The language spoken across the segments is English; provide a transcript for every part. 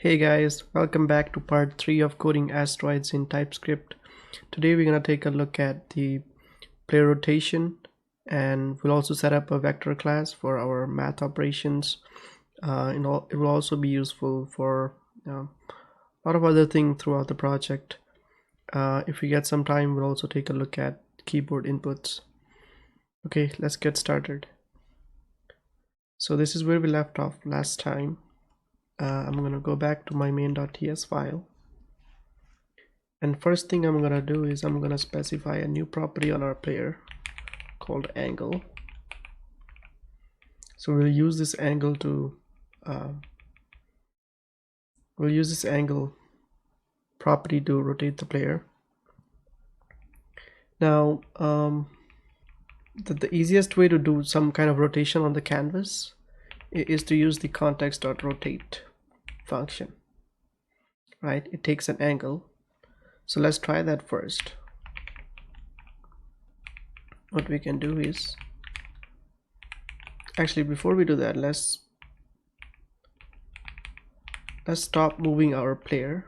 Hey guys, welcome back to part 3 of coding asteroids in TypeScript. Today we're going to take a look at the player rotation, and we'll also set up a vector class for our math operations. It will also be useful for a lot of other things throughout the project. If we get some time, we'll also take a look at keyboard inputs. Okay, let's get started. So this is where we left off last time. I'm going to go back to my main.ts file, and first thing I'm going to do is I'm going to specify a new property on our player called angle. So we'll use this angle property to rotate the player. Now the easiest way to do some kind of rotation on the canvas is to use the context.rotate function, right? It takes an angle. So let's try that first. What we can do is, actually before we do that, let's stop moving our player.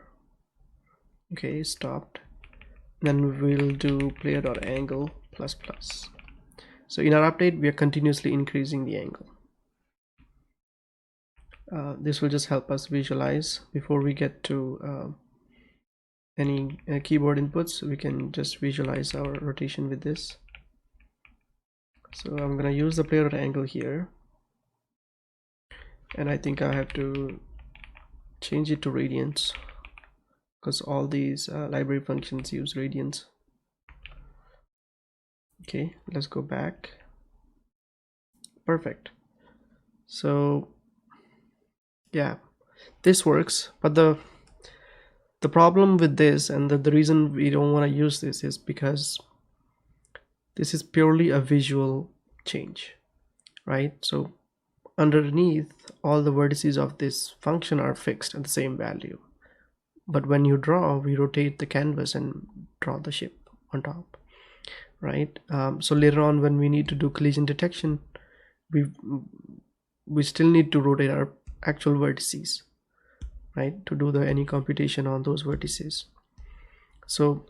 Okay, stopped. Then we'll do player.angle plus plus. So in our update we are continuously increasing the angle. This will just help us visualize before we get to any keyboard inputs. We can just visualize our rotation with this. So I'm going to use the player.angle here, and I think I have to change it to radians because all these library functions use radians. Okay, let's go back. Perfect. So yeah, this works, but the problem with this, and the reason we don't want to use this, is because this is purely a visual change, right? So underneath, all the vertices of this function are fixed at the same value, but when you draw, we rotate the canvas and draw the ship on top, right? So later on, when we need to do collision detection, we still need to rotate our actual vertices, right, to do any computation on those vertices. So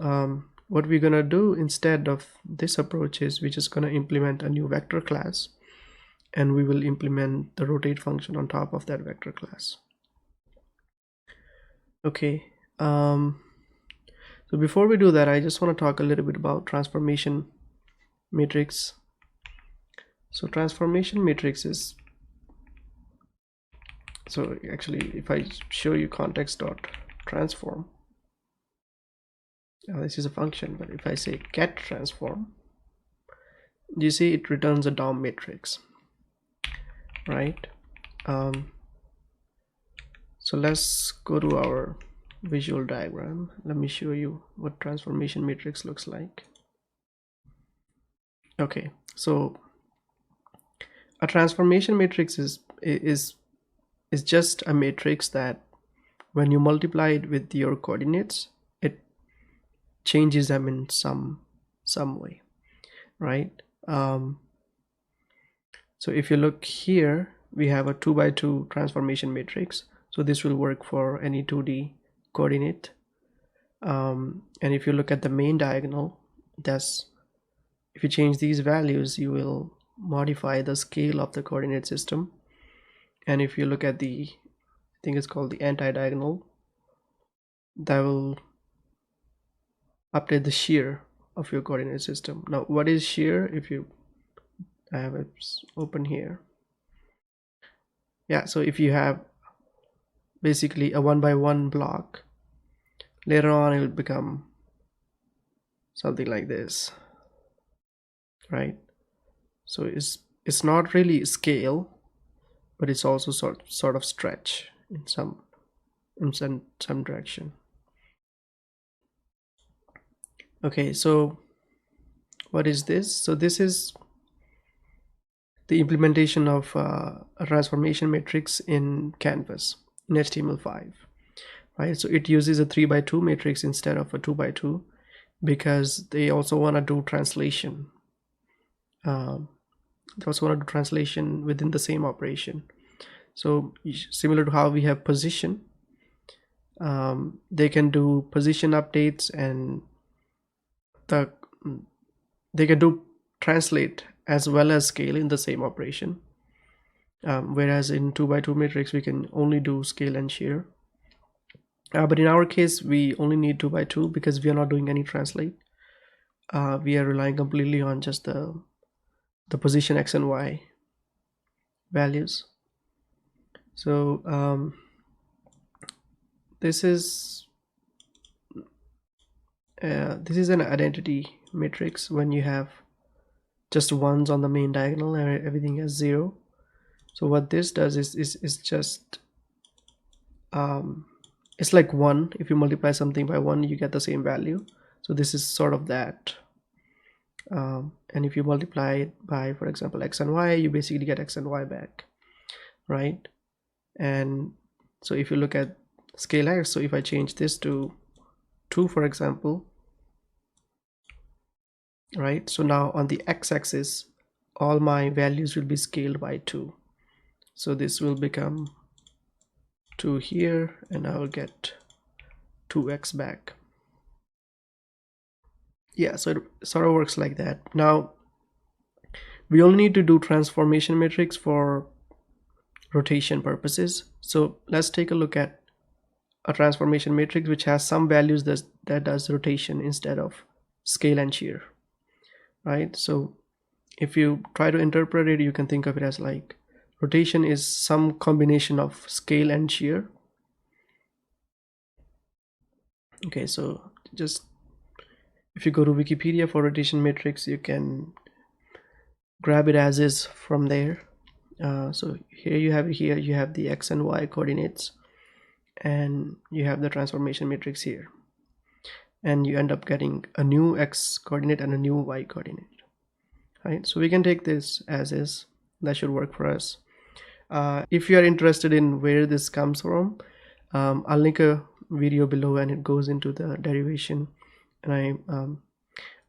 what we're gonna do instead of this approach is we're just gonna implement a new vector class, and we will implement the rotate function on top of that vector class. Okay, so before we do that, I just want to talk a little bit about transformation matrix. So transformation matrix is, so actually if I show you context.transform, this is a function, but if I say get transform, you see it returns a DOM matrix, right? So let's go to our visual diagram. Let me show you what transformation matrix looks like. Okay, so a transformation matrix is just a matrix that when you multiply it with your coordinates, it changes them in some way, right? So if you look here, we have a 2x2 transformation matrix. So this will work for any 2D coordinate. And if you look at the main diagonal, if you change these values, you will modify the scale of the coordinate system. And if you look at I think it's called the anti-diagonal, that will update the shear of your coordinate system. Now, what is shear? I have it open here. Yeah, so if you have basically a 1x1 block, later on it will become something like this, right? So it's not really scale, but it's also sort of stretch in some direction. Okay, so what is this? So this is the implementation of a transformation matrix in Canvas in HTML5, right? So it uses a 3x2 matrix instead of a 2x2 because they also want to do translation. They also want to do translation within the same operation. So similar to how we have position, They can do position updates, and they can do translate as well as scale in the same operation. Whereas in 2x2 matrix we can only do scale and shear. But in our case we only need 2x2 because we are not doing any translate. We are relying completely on just the position x and y values. So this is an identity matrix when you have just ones on the main diagonal and everything has 0. So what this does is just it's like 1. If you multiply something by 1 you get the same value. So this is sort of that. And if you multiply it by, for example, x and y, you basically get x and y back, right? And so if you look at scale x, so if I change this to 2, for example, right, so now on the x-axis all my values will be scaled by 2. So this will become 2 here, and I will get 2x back. Yeah, so it sort of works like that. Now we only need to do transformation matrix for rotation purposes. So let's take a look at a transformation matrix which has some values that does rotation instead of scale and shear, right? So if you try to interpret it, you can think of it as like rotation is some combination of scale and shear. Okay, so just if you go to Wikipedia for rotation matrix, you can grab it as is from there. So here you have the x and y coordinates, and you have the transformation matrix here, and you end up getting a new x coordinate and a new y coordinate, right? So we can take this as is. That should work for us. If you are interested in where this comes from, I'll link a video below and it goes into the derivation, and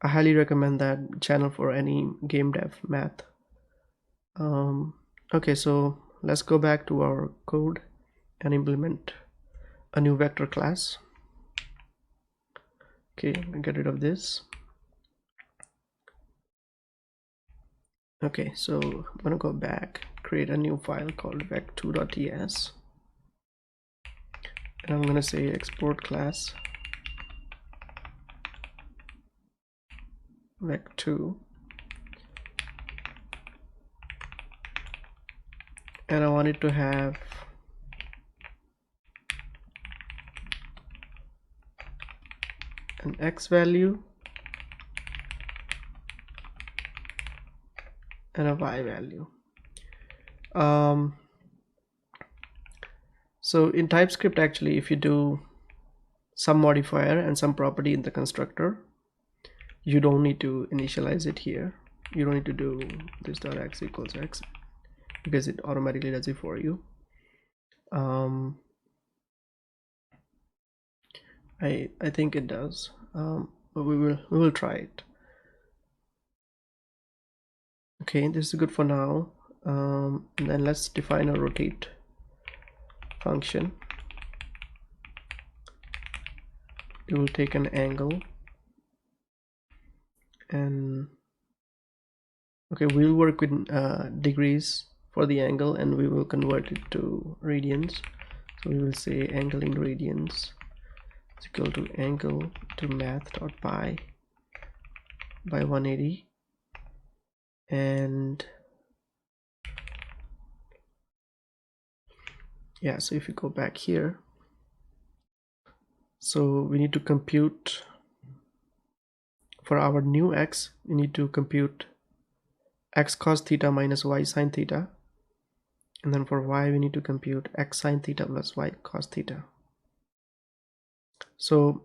I highly recommend that channel for any game dev math. Okay, so let's go back to our code and implement a new vector class. Okay, get rid of this. Okay, so I'm gonna go back, create a new file called vec2.ts, and I'm gonna say export class vec2, and I want it to have an x value and a y value. So in TypeScript, actually, if you do some modifier and some property in the constructor, you don't need to initialize it here. You don't need to do this dot x equals x because it automatically does it for you. I think it does, but we will try it. Okay, this is good for now. And then let's define a rotate function. It will take an angle, and okay, we'll work with degrees for the angle, and we will convert it to radians. So we will say angle in radians is equal to angle to math.pi by 180, and yeah, so if you go back here, so we need to compute for our new x, we need to compute x cos theta minus y sin theta, and then for y we need to compute x sin theta plus y cos theta. So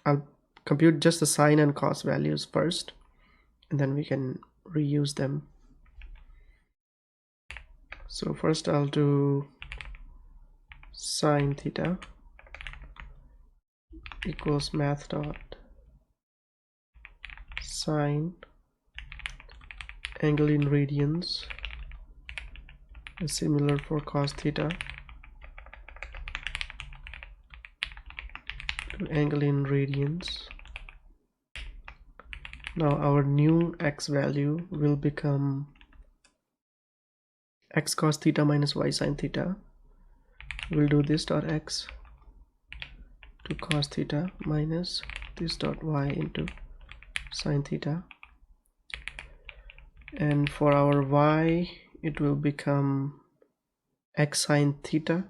I'll compute just the sine and cos values first, and then we can reuse them. So first I'll do sine theta equals math dot sine angle in radians is similar for cos theta to angle in radians. Now our new x value will become x cos theta minus y sin theta. We'll do this dot x to cos theta minus this dot y into sin theta, and for our y it will become x sin theta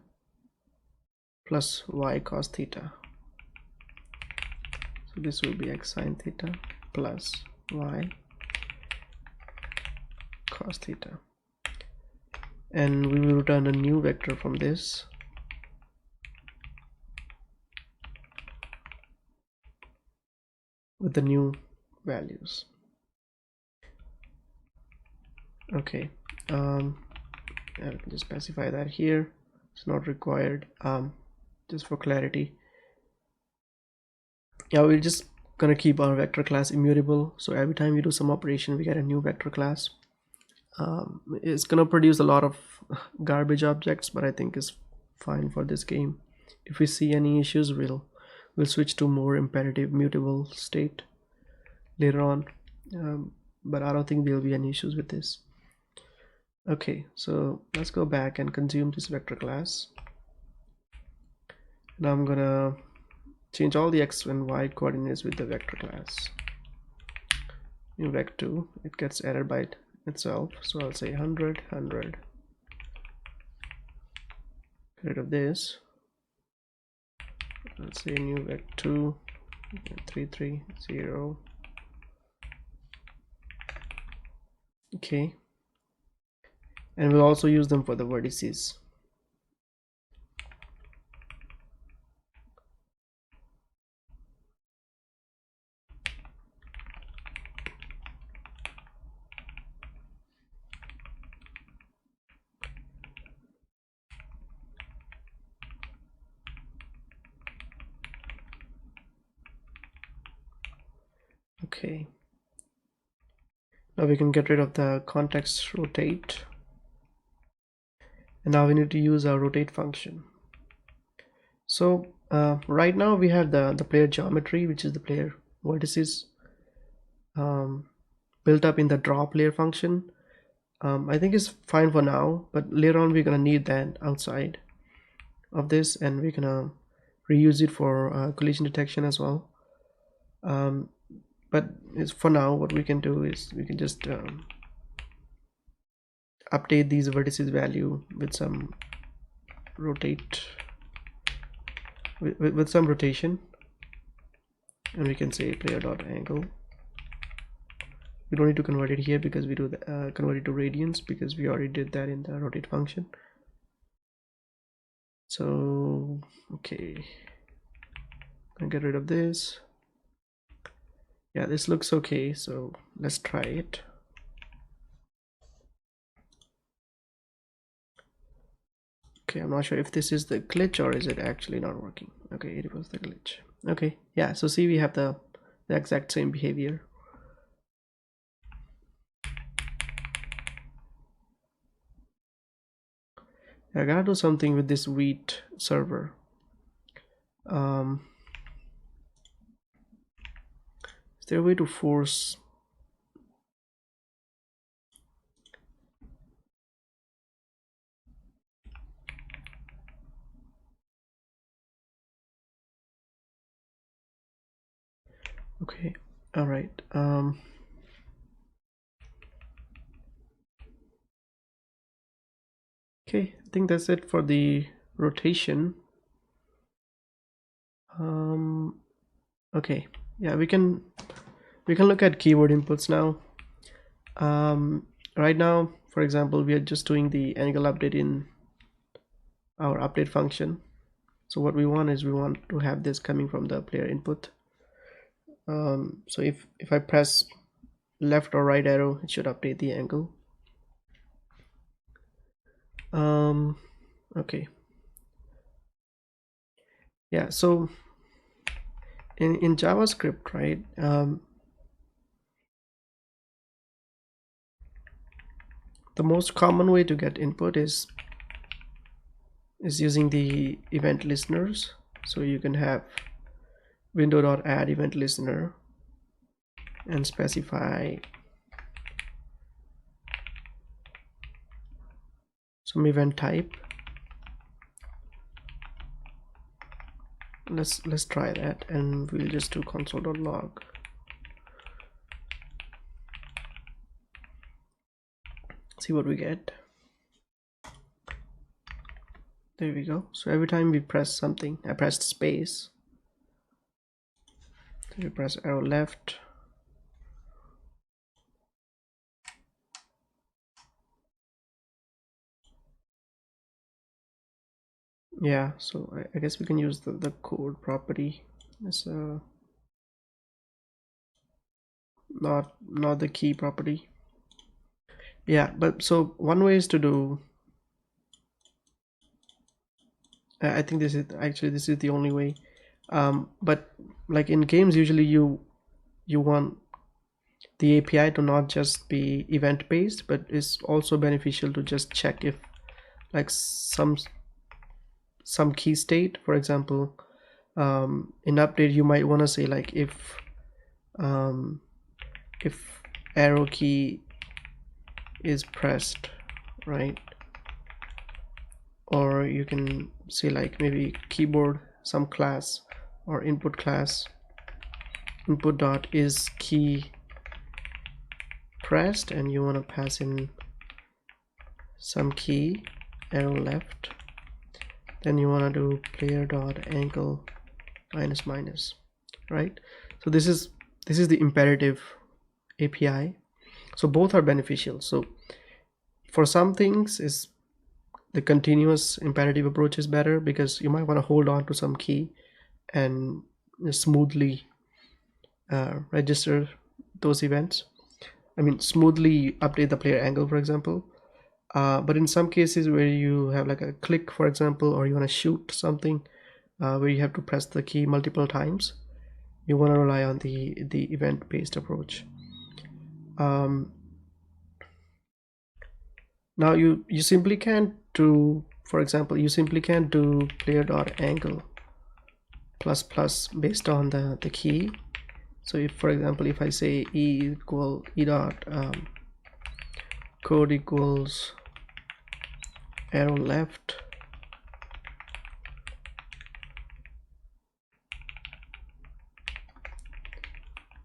plus y cos theta. So this will be x sin theta plus y cos theta, and we will return a new vector from this. With the new values. Okay, I can just specify that here. It's not required, just for clarity. Yeah, we're just gonna keep our vector class immutable, so every time we do some operation we get a new vector class. It's gonna produce a lot of garbage objects, but I think it's fine for this game. If we see any issues, we'll switch to more imperative mutable state later on, but I don't think there'll be any issues with this. Okay, so let's go back and consume this vector class. Now I'm gonna change all the x and y coordinates with the vector class. New vec2, it gets added by itself, so I'll say 100 100. Get rid of this. Let's say new vec2 3 3 0. Okay, and we'll also use them for the vertices. Okay, now we can get rid of the context rotate, and now we need to use our rotate function. So right now we have the player geometry, which is the player vertices, built up in the draw player function. I think it's fine for now, but later on we're gonna need that outside of this, and we're gonna reuse it for collision detection as well. But it's for now, what we can do is we can just update these vertices value with some rotate, with some rotation, and we can say player dot angle. We don't need to convert it here because we do the convert it to radians, because we already did that in the rotate function. So okay, I'm gonna get rid of this. Yeah, this looks okay, so let's try it. Okay, I'm not sure if this is the glitch or is it actually not working. Okay, it was the glitch. Okay, yeah, so see, we have the exact same behavior. I gotta do something with this wheat server. Is there a way to force? Okay, all right. Okay, I think that's it for the rotation. Okay, yeah, we can look at keyword inputs now. Right now, for example, we are just doing the angle update in our update function. So what we want is we want to have this coming from the player input. So if I press left or right arrow, it should update the angle. Okay, yeah, so in JavaScript, right, the most common way to get input is using the event listeners. So you can have window.add event listener and specify some event type. Let's try that, and we'll just do console.log. See what we get. There we go. So every time we press something, I pressed space, so we press arrow left, yeah, so I guess we can use the code property as not the key property. Yeah, but so one way is to do, I think this is the only way, but like in games usually you want the API to not just be event based, but it's also beneficial to just check if like some key state, for example, in update you might want to say like if arrow key is pressed, right? Or you can say like maybe keyboard some class or input class input dot is key pressed, and you want to pass in some key arrow left, then you want to do player dot angle minus minus, right? So this is the imperative API, so both are beneficial. So for some things is the continuous imperative approach is better, because you might want to hold on to some key and smoothly register those events. I mean, smoothly update the player angle, for example. But in some cases where you have like a click, for example, or you want to shoot something where you have to press the key multiple times, you want to rely on the event-based approach. Now you simply can't do, for example, you simply can't do player dot angle plus plus based on the key. So if, for example, if I say e dot code equals arrow left,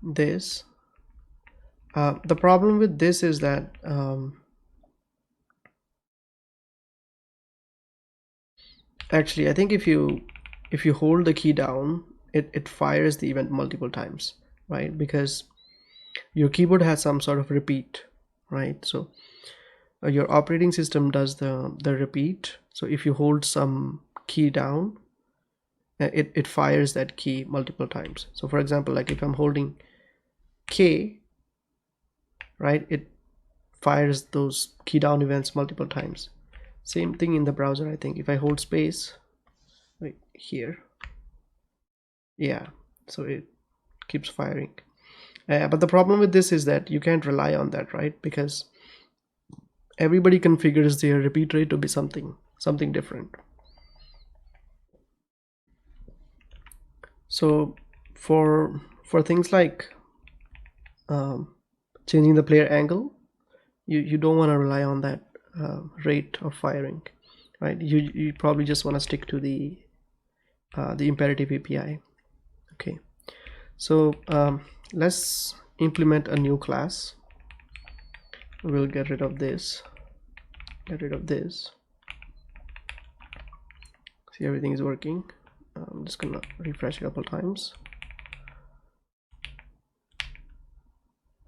this the problem with this is that actually I think if you hold the key down, it fires the event multiple times, right? Because your keyboard has some sort of repeat, right? So your operating system does the repeat. So if you hold some key down, it fires that key multiple times. So for example, like if I'm holding K, right, it fires those key down events multiple times. Same thing in the browser. I think if I hold space right here, yeah, so it keeps firing. But the problem with this is that you can't rely on that, right? Because everybody configures their repeat rate to be something different. So for things like changing the player angle, you don't want to rely on that rate of firing, right? You probably just want to stick to the imperative API. Okay, so let's implement a new class. We'll get rid of this, see everything is working. I'm just gonna refresh a couple times.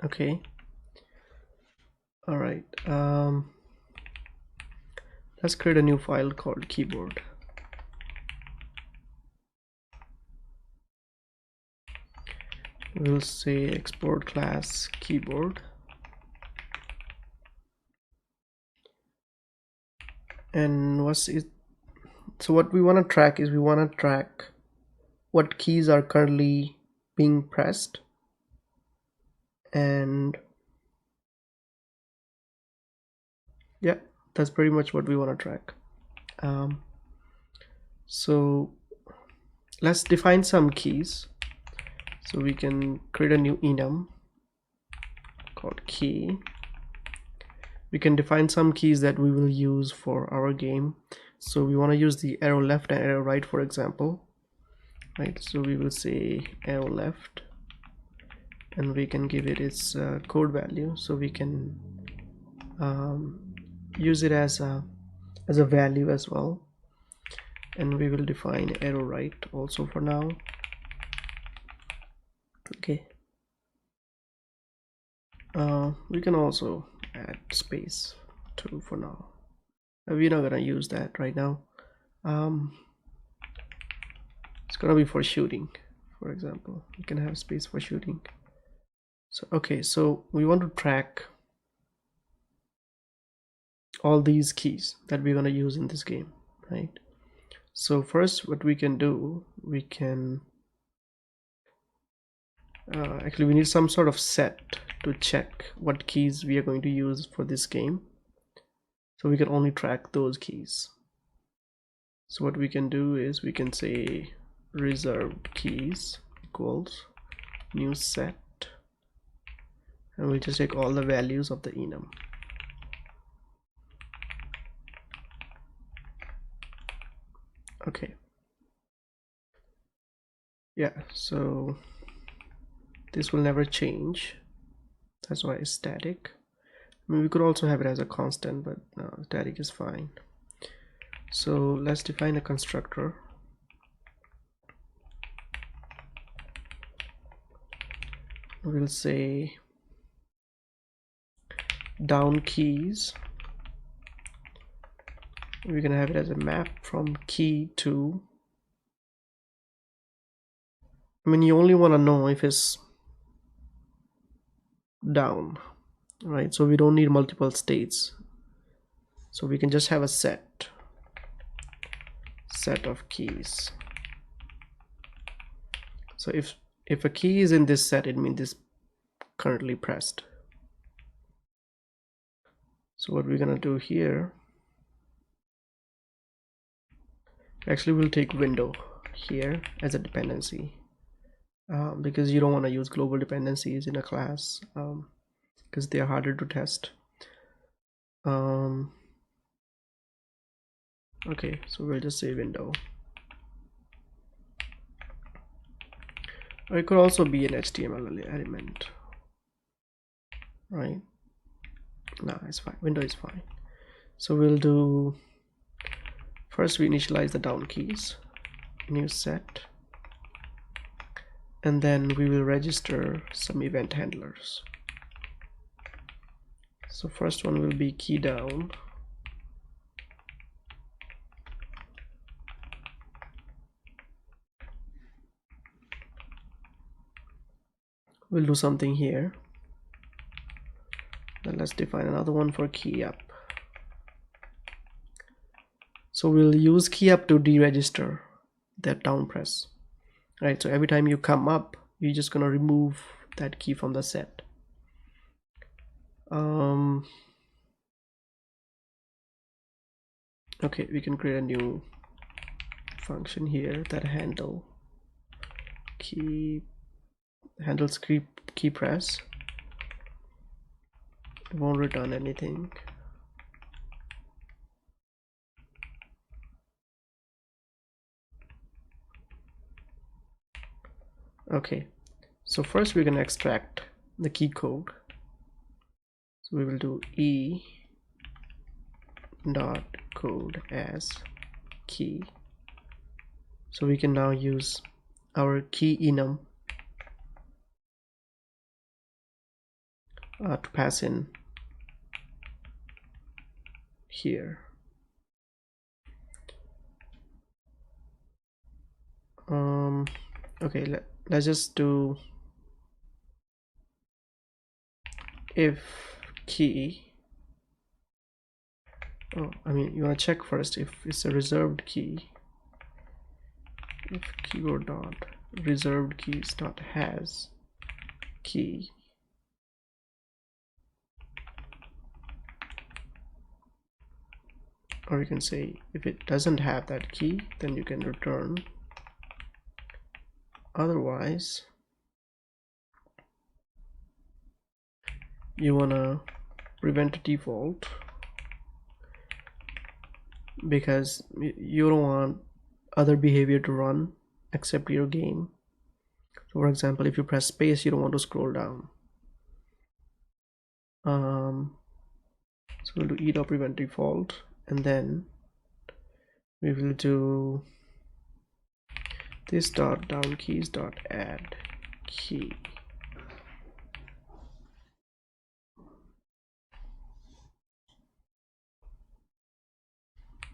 Okay, all right, let's create a new file called keyboard. We'll say export class keyboard, and what's it? So what we want to track is we want to track what keys are currently being pressed, and yeah, that's pretty much what we want to track. So let's define some keys. So we can create a new enum called key. We can define some keys that we will use for our game. So we want to use the arrow left and arrow right, for example, right? So we will say arrow left, and we can give it its code value, so we can use it as a value as well. And we will define arrow right also for now. Okay. We can also add space too for now. We're not gonna use that right now. It's gonna be for shooting, for example. You can have space for shooting. So okay, so we want to track all these keys that we're gonna use in this game, right? So first, what we can do, we can actually we need some sort of set to check what keys we are going to use for this game, so we can only track those keys. So what we can do is we can say reserved keys equals new set, and we'll just take all the values of the enum. Okay, yeah, so this will never change, that's why it's static. I mean, we could also have it as a constant, but no, static is fine. So let's define a constructor. We'll say down keys. We're gonna have it as a map from key to, I mean, you only want to know if it's down, right? So we don't need multiple states, so we can just have a set of keys. So if a key is in this set, it means it's currently pressed. So what we're gonna do here, actually we'll take window here as a dependency, because you don't want to use global dependencies in a class, because they are harder to test. Okay, so we'll just say window, or it could also be an HTML element, right? No, it's fine, window is fine. So we'll do, first we initialize the down keys, new set, and then we will register some event handlers. So first one will be key down, we'll do something here. Then let's define another one for key up. So we'll use key up to deregister that down press, right? So every time you come up, you're just gonna remove that key from the set. Okay, we can create a new function here that handles key press. It won't return anything. Okay, so first we're gonna extract the key code. So we will do e dot code as key. So we can now use our key enum to pass in here. Okay, let's just do if key. Oh, I mean, you want to check first if it's a reserved key. If keyword dot reserved keys dot has key, or you can say if it doesn't have that key, then you can return. Otherwise, you want to prevent a default because you don't want other behavior to run except your game. So for example, if you press space, you don't want to scroll down. So we'll do e.prevent default, and then we will do this dot down keys dot add key.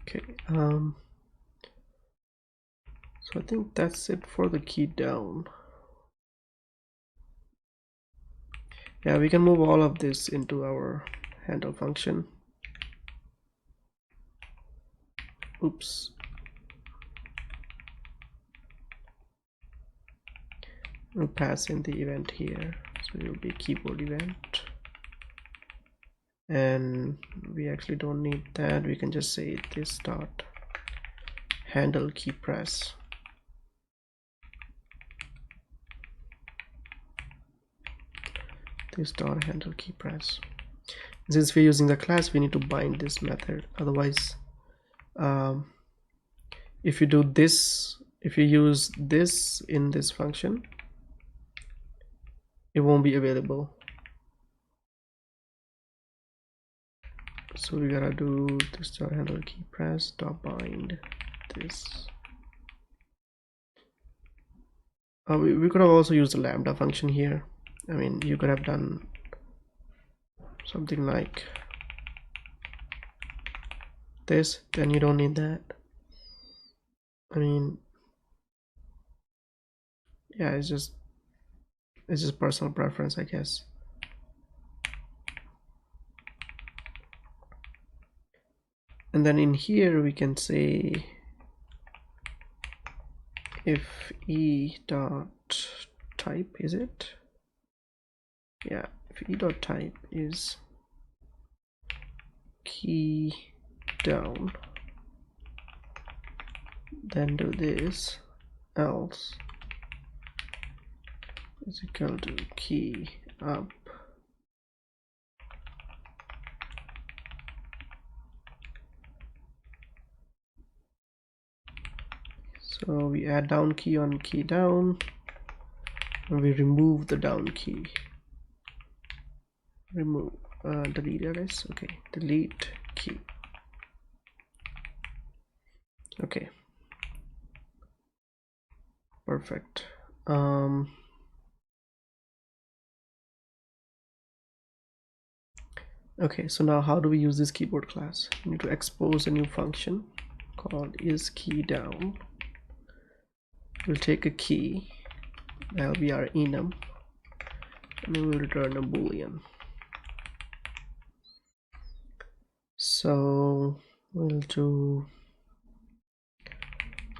Okay, so I think that's it for the key down. Yeah, we can move all of this into our handle function. Oops. We'll pass in the event here, so it will be keyboard event. And we actually don't need that. We can just say this dot handle key press. This dot handle key press. Since we're using the class, we need to bind this method. Otherwise, if you do this, if you use this in this function, it won't be available. So we gotta do this dot handle key press dot bind this. We could have also used the lambda function here. I mean, you could have done something like this, then you don't need that. I mean, yeah, it's just personal preference, I guess. And then in here we can say if e dot type, is it? Yeah, if e dot type is key down, then do this, else is equal to key up. So we add down key on key down, and we remove the down key. Remove, delete this. Okay, delete key. Okay, perfect. Okay, so now how do we use this keyboard class? We need to expose a new function called isKeyDown. We'll take a key, that'll be our enum, and we'll return a boolean. So we'll do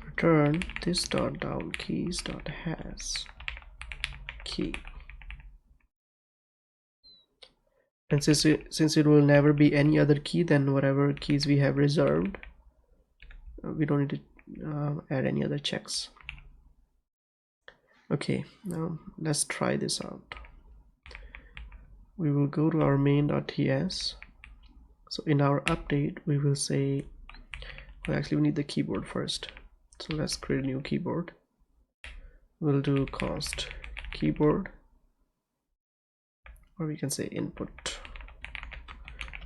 return this dot down keys dot has key. And since it will never be any other key than whatever keys we have reserved, we don't need to add any other checks. Okay, now let's try this out. We will go to our main.ts. So in our update, we will say, well, actually we need the keyboard first. So let's create a new keyboard. We'll do const keyboard, or we can say input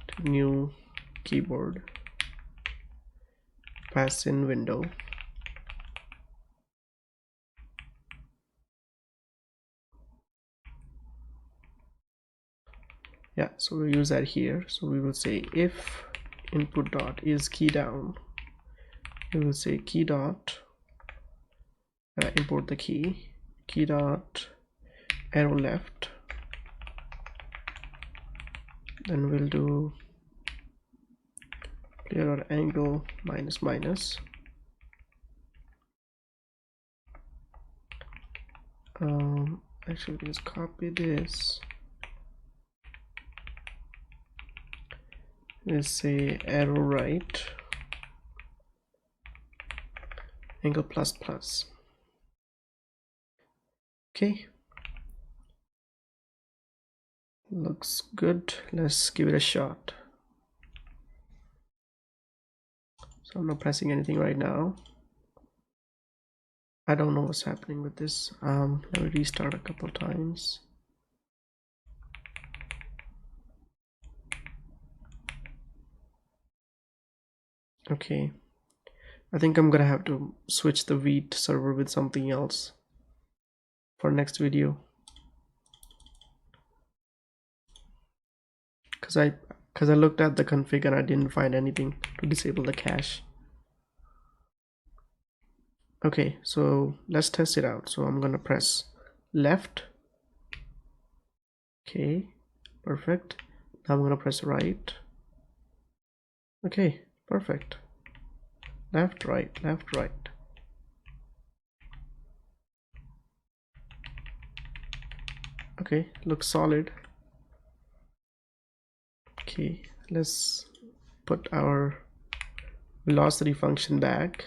to new keyboard, pass in window. Yeah, so we'll use that here. So we will say if input dot is key down, we will say key dot import the key dot arrow left, then we'll do player dot angle minus minus, actually let's copy this. Let's say arrow right angle plus plus. Okay, Looks good. Let's give it a shot. So I'm not pressing anything right now. I don't know what's happening with this. Let me restart a couple times. Okay, I think I'm gonna have to switch the Vite server with something else for next video, because I looked at the config and I didn't find anything to disable the cache. Okay, so let's test it out. So I'm gonna press left. Okay, perfect. Now I'm gonna press right. Okay, perfect. Left, right, left, right. Okay, looks solid. Okay, let's put our velocity function back.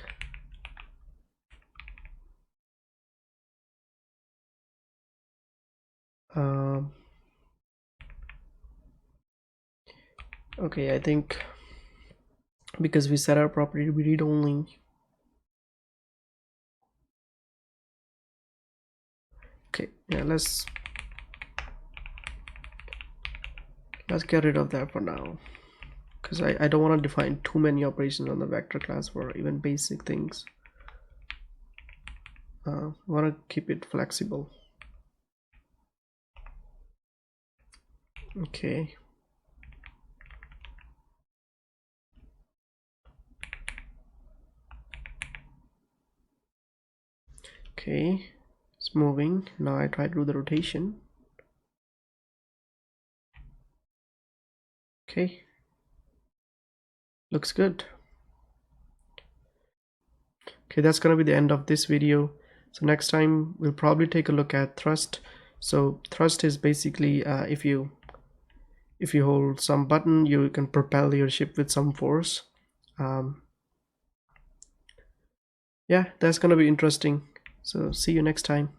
Okay, I think because we set our property to be read only. Okay, yeah, let's get rid of that for now, because I don't want to define too many operations on the vector class for even basic things. I want to keep it flexible. Okay. Okay, it's moving. Now I try to do the rotation. Okay, looks good. Okay, that's gonna be the end of this video. So next time we'll probably take a look at thrust. So thrust is basically if you hold some button, you can propel your ship with some force. Yeah, that's gonna be interesting. So see you next time.